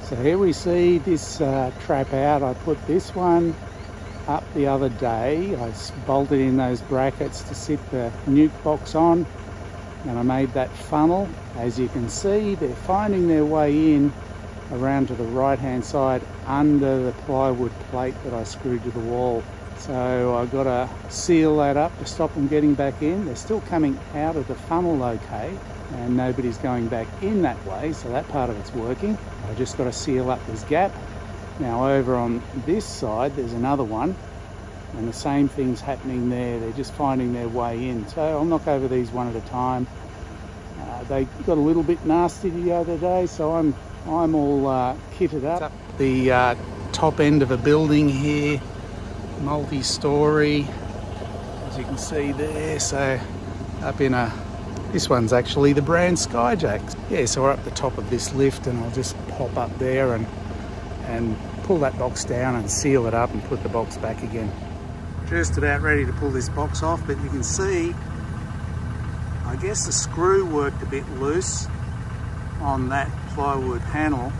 So here we see this Trapout. I put this one up the other day. I bolted in those brackets to sit the nuke box on, and I made that funnel. As you can see, they're finding their way in around to the right hand side under the plywood plate that I screwed to the wall. So I've got to seal that up to stop them getting back in. They're still coming out of the funnel okay, and nobody's going back in that way, so that part of it's working. I just got to seal up this gap. Now over on this side there's another one, and the same thing's happening there. They're just finding their way in. So I'll knock over these one at a time. They got a little bit nasty the other day, so I'm all kitted up. The top end of a building here, multi-story, as you can see there. So up in this one's actually the brand Skyjack. Yeah, so we're up the top of this lift, and I'll just pop up there and pull that box down and seal it up and put the box back again. Just about ready to pull this box off, but you can see, I guess the screw worked a bit loose on that plywood panel,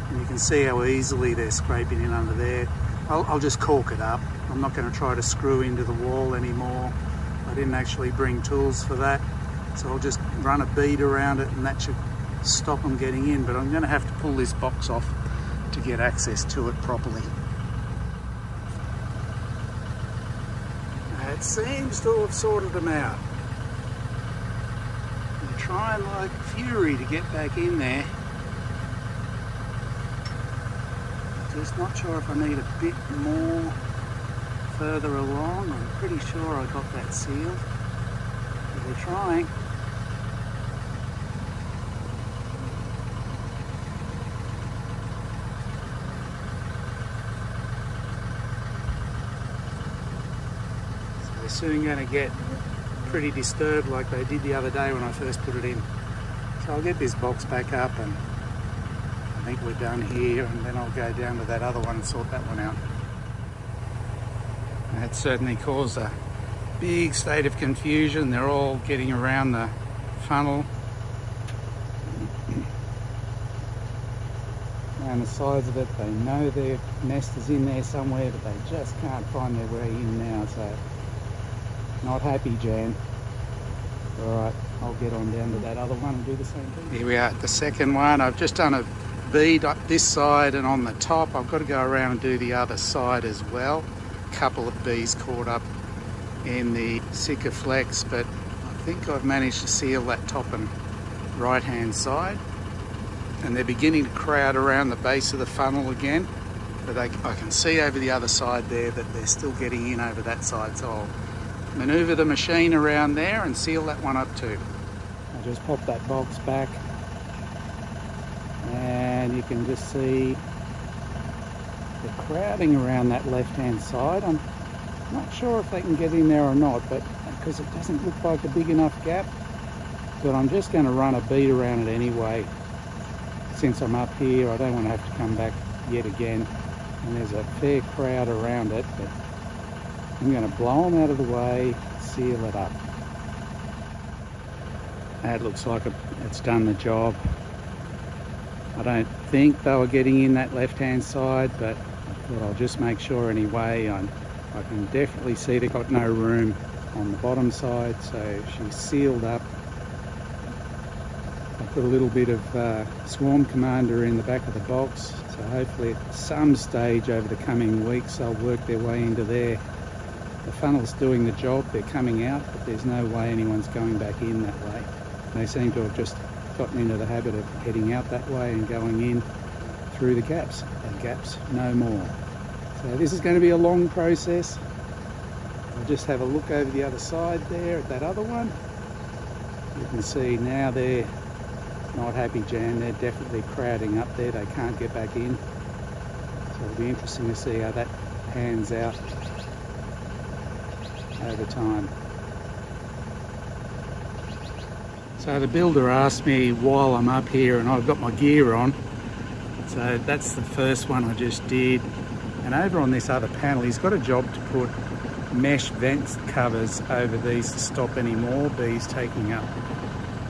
and you can see how easily they're scraping in under there. I'll just caulk it up. I'm not going to try to screw into the wall anymore. I didn't actually bring tools for that, so I'll just run a bead around it and that should stop them getting in. But I'm going to have to pull this box off to get access to it properly. It seems to have sorted them out. They're trying like fury to get back in there. Just not sure if I need a bit more further along. I'm pretty sure I got that sealed. But they're trying. So they're soon going to get pretty disturbed like they did the other day when I first put it in. So I'll get this box back up, and I think we're done here, and then I'll go down to that other one and sort that one out. That certainly caused a big state of confusion. They're all getting around the funnel. Around the sides of it, they know their nest is in there somewhere, but they just can't find their way in now, so not happy, Jan. Alright, I'll get on down to that other one and do the same thing. Here we are at the second one. I've just done a bead up this side and on the top. I've got to go around and do the other side as well. A couple of bees caught up in the Sikaflex, but I think I've managed to seal that top and right hand side, and they're beginning to crowd around the base of the funnel again, but I can see over the other side there that they're still getting in over that side, so I'll manoeuvre the machine around there and seal that one up too. I'll just pop that box back, and you can just see they're crowding around that left hand side. I'm not sure if they can get in there or not, but because it doesn't look like a big enough gap, but I'm just going to run a bead around it anyway. Since I'm up here, I don't want to have to come back yet again, and there's a fair crowd around it, but I'm going to blow them out of the way, seal it up. That looks like it's done the job. I don't think they were getting in that left hand side, but I thought I'll just make sure anyway. I can definitely see they've got no room on the bottom side, so she's sealed up. I put a little bit of Swarm Commander in the back of the box, so hopefully at some stage over the coming weeks they'll work their way into there. The funnel's doing the job, they're coming out, but there's no way anyone's going back in that way. They seem to have just gotten into the habit of heading out that way and going in through the gaps, and gaps no more. So this is going to be a long process. I'll just have a look over the other side there at that other one. You can see now they're not happy, Jan. They're definitely crowding up there. They can't get back in. So it'll be interesting to see how that pans out over time. So the builder asked me while I'm up here, and I've got my gear on. So that's the first one I just did. And over on this other panel, he's got a job to put mesh vent covers over these to stop any more bees taking up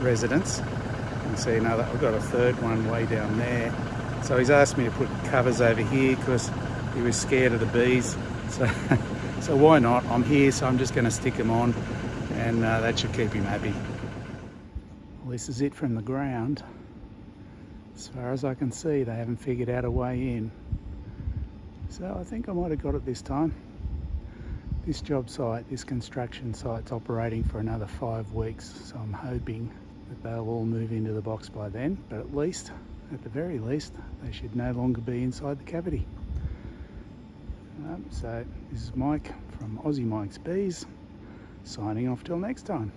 residence. You can see another, I've got a third one way down there. So he's asked me to put covers over here because he was scared of the bees. So why not? I'm here, so I'm just going to stick them on, and that should keep him happy. Well, this is it from the ground. As far as I can see, they haven't figured out a way in. So I think I might have got it this time. This job site, this construction site's operating for another 5 weeks, so I'm hoping that they'll all move into the box by then, but at the very least, they should no longer be inside the cavity. So this is Mike from Aussie Mike's Bees, signing off till next time.